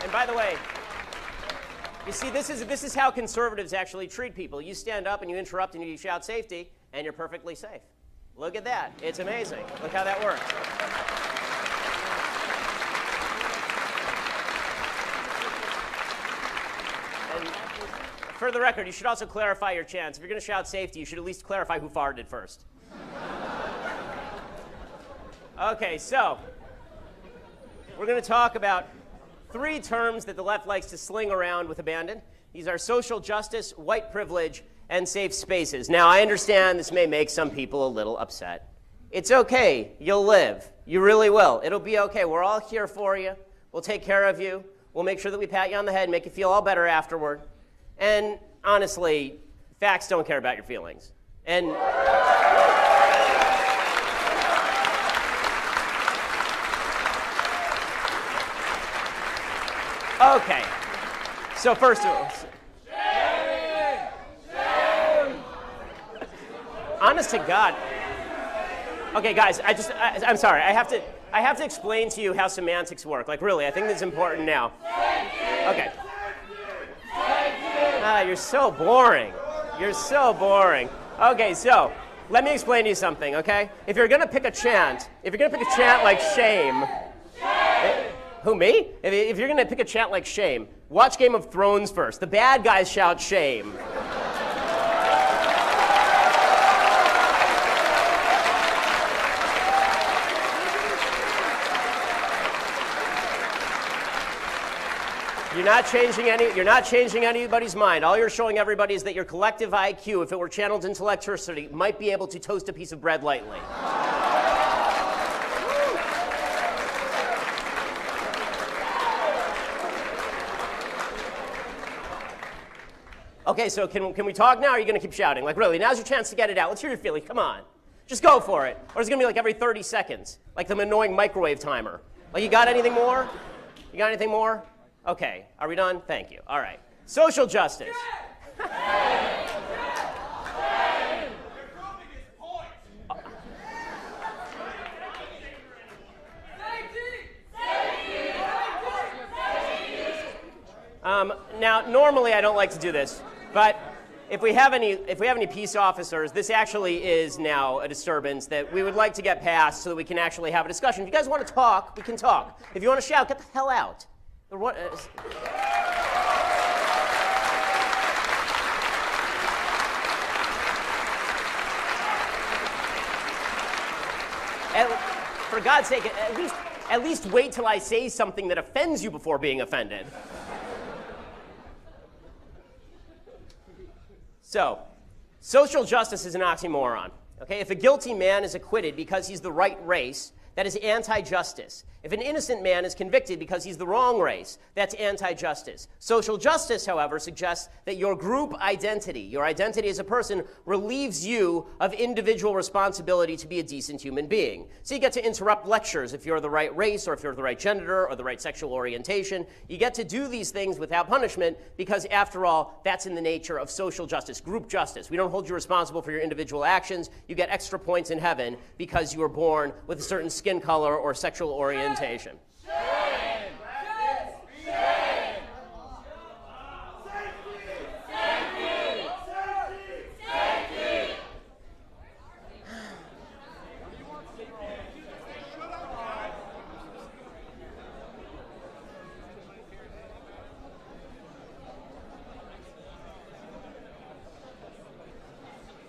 And by the way, you see, this is how conservatives actually treat people. You stand up and you interrupt and you shout safety, and you're perfectly safe. Look at that. It's amazing. Look how that works. And for the record, you should also clarify your chants. If you're going to shout safety, you should at least clarify who farted first. Okay, so we're going to talk about 3 terms that the left likes to sling around with abandon. These are social justice, white privilege, and safe spaces. Now, I understand this may make some people a little upset. It's okay. You'll live. You really will. It'll be okay. We're all here for you. We'll take care of you. We'll make sure that we pat you on the head and make you feel all better afterward. And honestly, facts don't care about your feelings. And okay, so first of all, honest to God. Okay, guys, I'm sorry. I have to explain to you how semantics work. Like, really, I think this is important now. Okay. You're so boring. You're so boring. Okay, so let me explain to you something. Okay, if you're gonna pick a chant like shame. Who, me? If you're going to pick a chant like shame, watch Game of Thrones first. The bad guys shout shame. You're not changing anybody's mind. All you're showing everybody is that your collective IQ, if it were channeled into electricity, might be able to toast a piece of bread lightly. Okay, so can we talk now, or are you going to keep shouting? Like, really, now's your chance to get it out. Let's hear your feelings. Come on. Just go for it. Or it's going to be like every 30 seconds, like the annoying microwave timer. Like, you got anything more? You got anything more? Okay. Are we done? Thank you. All right. Social justice. Now, normally I don't like to do this, but if we have any peace officers, this actually is now a disturbance that we would like to get past so that we can actually have a discussion. If you guys want to talk, we can talk. If you want to shout, get the hell out. For God's sake, at least wait till I say something that offends you before being offended. So, social justice is an oxymoron. Okay? If a guilty man is acquitted because he's the right race, that is anti-justice. If an innocent man is convicted because he's the wrong race, that's anti-justice. Social justice, however, suggests that your group identity, your identity as a person, relieves you of individual responsibility to be a decent human being. So you get to interrupt lectures if you're the right race, or if you're the right gender, or the right sexual orientation. You get to do these things without punishment because, after all, that's in the nature of social justice, group justice. We don't hold you responsible for your individual actions. You get extra points in heaven because you were born with a certain skin color or sexual orientation. Shame.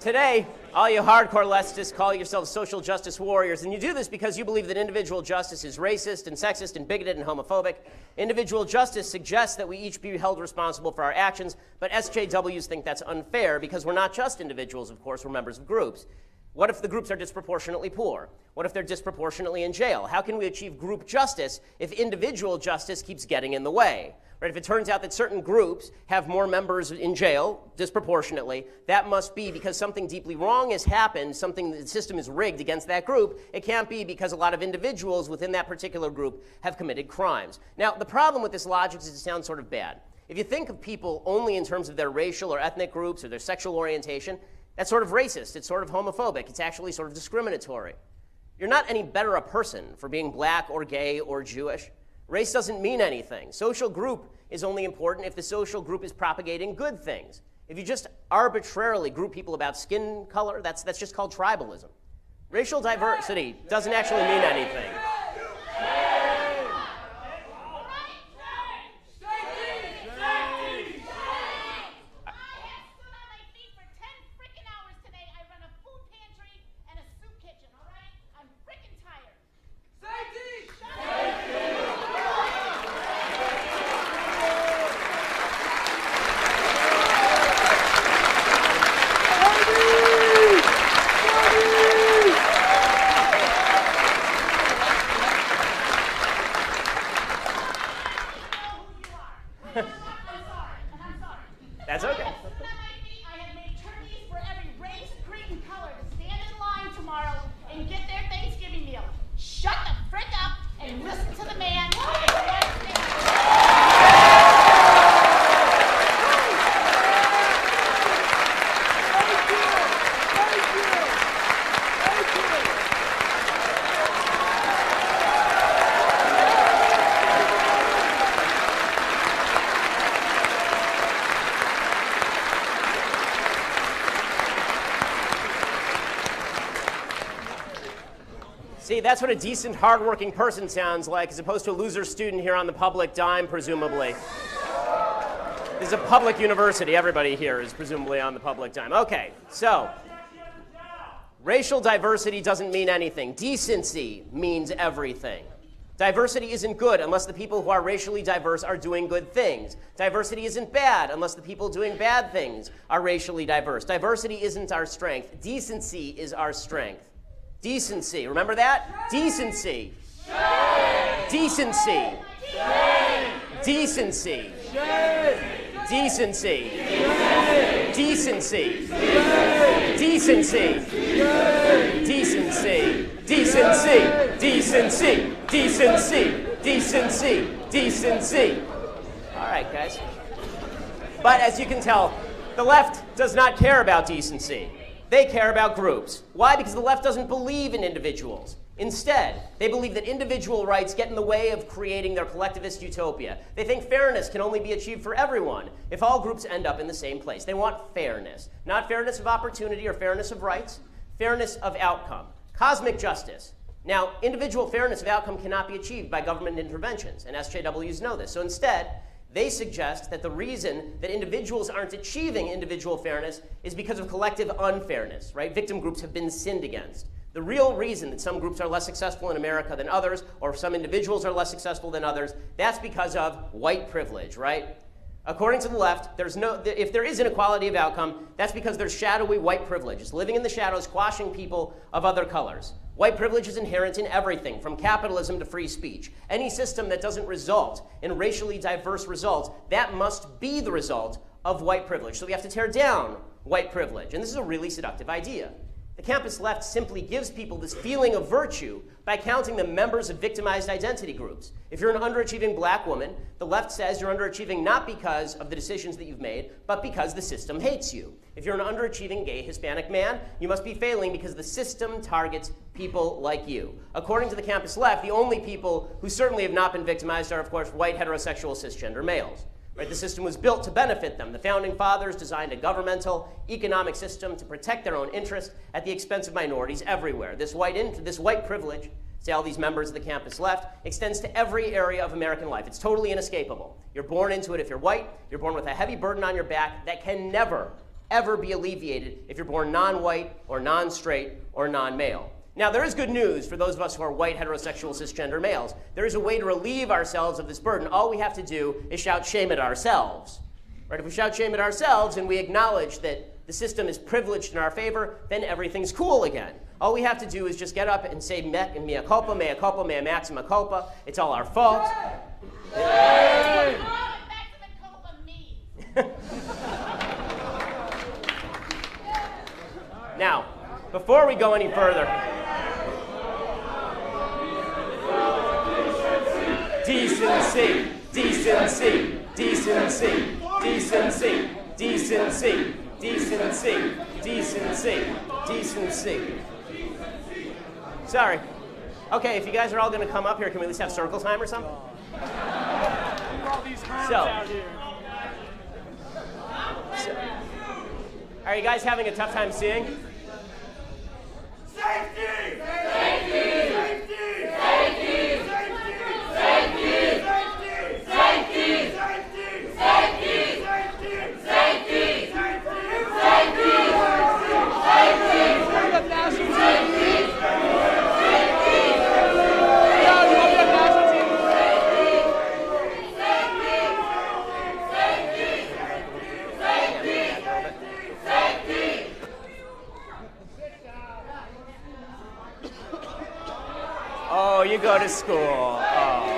Today, all you hardcore leftists call yourselves social justice warriors, and you do this because you believe that individual justice is racist and sexist and bigoted and homophobic. Individual justice suggests that we each be held responsible for our actions, but SJWs think that's unfair because we're not just individuals, of course, we're members of groups. What if the groups are disproportionately poor? What if they're disproportionately in jail? How can we achieve group justice if individual justice keeps getting in the way? Right? If it turns out that certain groups have more members in jail disproportionately, that must be because something deeply wrong has happened, something the system is rigged against that group. It can't be because a lot of individuals within that particular group have committed crimes. Now, the problem with this logic is it sounds sort of bad. If you think of people only in terms of their racial or ethnic groups or their sexual orientation, that's sort of racist. It's sort of homophobic. It's actually sort of discriminatory. You're not any better a person for being black or gay or Jewish. Race doesn't mean anything. Social group is only important if the social group is propagating good things. If you just arbitrarily group people about skin color, that's just called tribalism. Racial diversity doesn't actually mean anything. That's okay. I have made turkeys for every race, creed, and color to stand in line tomorrow and get their Thanksgiving meal. Shut the frick up and listen to the man. See, that's what a decent, hardworking person sounds like, as opposed to a loser student here on the public dime, presumably. This is a public university. Everybody here is presumably on the public dime. Okay, so racial diversity doesn't mean anything. Decency means everything. Diversity isn't good unless the people who are racially diverse are doing good things. Diversity isn't bad unless the people doing bad things are racially diverse. Diversity isn't our strength. Decency is our strength. Decency, remember that? Decency. Shame. Decency. Shame. Decency. Shame. Decency. Shame. Decency. Shame. Decency. Shame. Decency. Decency. Decency. Decency. Decency. Decency. All right, guys. But as you can tell, the left does not care about decency. They care about groups. Why? Because the left doesn't believe in individuals. Instead, they believe that individual rights get in the way of creating their collectivist utopia. They think fairness can only be achieved for everyone if all groups end up in the same place. They want fairness. Not fairness of opportunity or fairness of rights, fairness of outcome. Cosmic justice. Now, individual fairness of outcome cannot be achieved by government interventions, and SJWs know this. So instead, they suggest that the reason that individuals aren't achieving individual fairness is because of collective unfairness, right? Victim groups have been sinned against. The real reason that some groups are less successful in America than others, or some individuals are less successful than others, that's because of white privilege, right? According to the left, if there is inequality of outcome, that's because there's shadowy white privilege. It's living in the shadows, squashing people of other colors. White privilege is inherent in everything, from capitalism to free speech. Any system that doesn't result in racially diverse results, that must be the result of white privilege. So we have to tear down white privilege. And this is a really seductive idea. The campus left simply gives people this feeling of virtue by counting them members of victimized identity groups. If you're an underachieving black woman, the left says you're underachieving not because of the decisions that you've made, but because the system hates you. If you're an underachieving gay Hispanic man, you must be failing because the system targets people like you. According to the campus left, the only people who certainly have not been victimized are, of course, white heterosexual cisgender males. Right? The system was built to benefit them. The founding fathers designed a governmental, economic system to protect their own interests at the expense of minorities everywhere. This white privilege, say all these members of the campus left, extends to every area of American life. It's totally inescapable. You're born into it if you're white. You're born with a heavy burden on your back that can never, ever be alleviated if you're born non-white or non-straight or non-male. Now, there is good news for those of us who are white, heterosexual, cisgender males. There is a way to relieve ourselves of this burden. All we have to do is shout shame at ourselves. Right? If we shout shame at ourselves and we acknowledge that the system is privileged in our favor, then everything's cool again. All we have to do is just get up and say mea culpa, mea maxima culpa. It's all our fault. Yay! Back to the culpa me. Now, before we go any further, decency, decency, decency, decency, decency, decency, decency, decency. Sorry. Okay, if you guys are all going to come up here, can we at least have circle time or something? All these clowns So- out here. Are you guys having a tough time seeing? Safety! Safety! Safety! Safety! Safety! Safety! Safety! Safety! Safety! Safety! Safety! Oh, you go to school. Oh.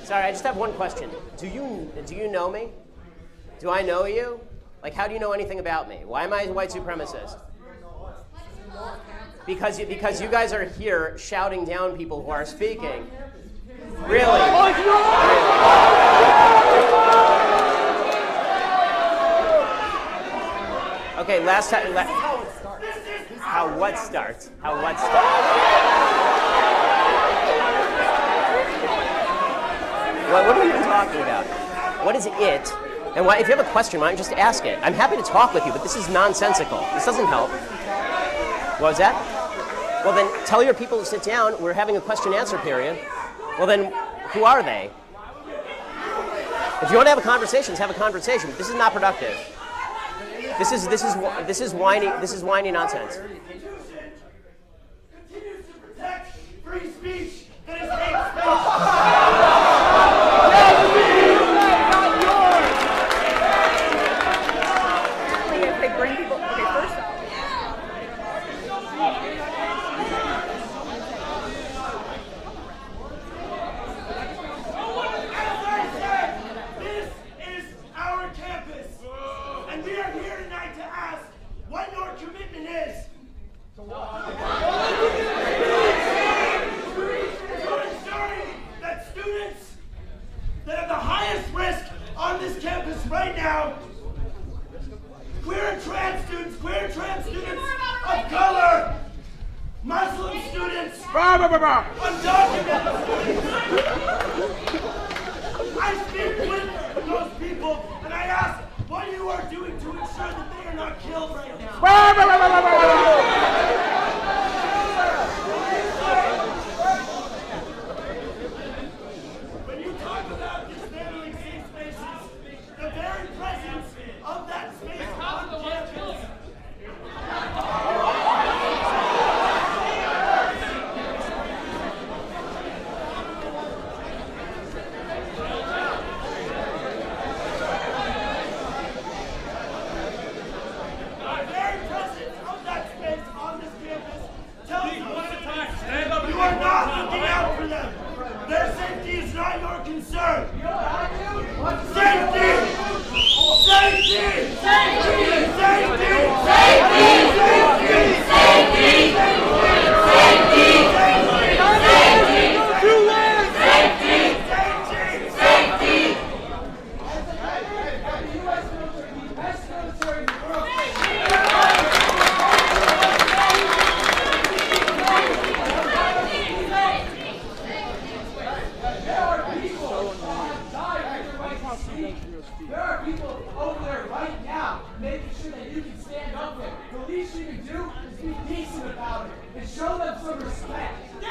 Sorry, I just have one question. Do you know me? Do I know you? Like, how do you know anything about me? Why am I a white supremacist? Because you guys are here shouting down people who are speaking. Really? Okay, last time. How what starts? What are we even talking about? What is it? And why, if you have a question, why don't you just ask it? I'm happy to talk with you, but this is nonsensical. This doesn't help. What was that? Well, then tell your people to sit down. We're having a question-answer period. Well, then, who are they? If you want to have a conversation, let's have a conversation. But this is not productive. This is whiny nonsense. Continues to protect free speech that is hate speech. If they bring people, okay, first off, I speak with those people, and I ask what you are doing to ensure that they are not killed right now. When you talk about dismantling safe spaces, the very presence of that space on campus. You are not looking out for them. Their safety is not your concern. Safety! Safety! Safety! Safety! Safety! There are people over there right now making sure that you can stand up there. The least you can do is be decent about it and show them some respect.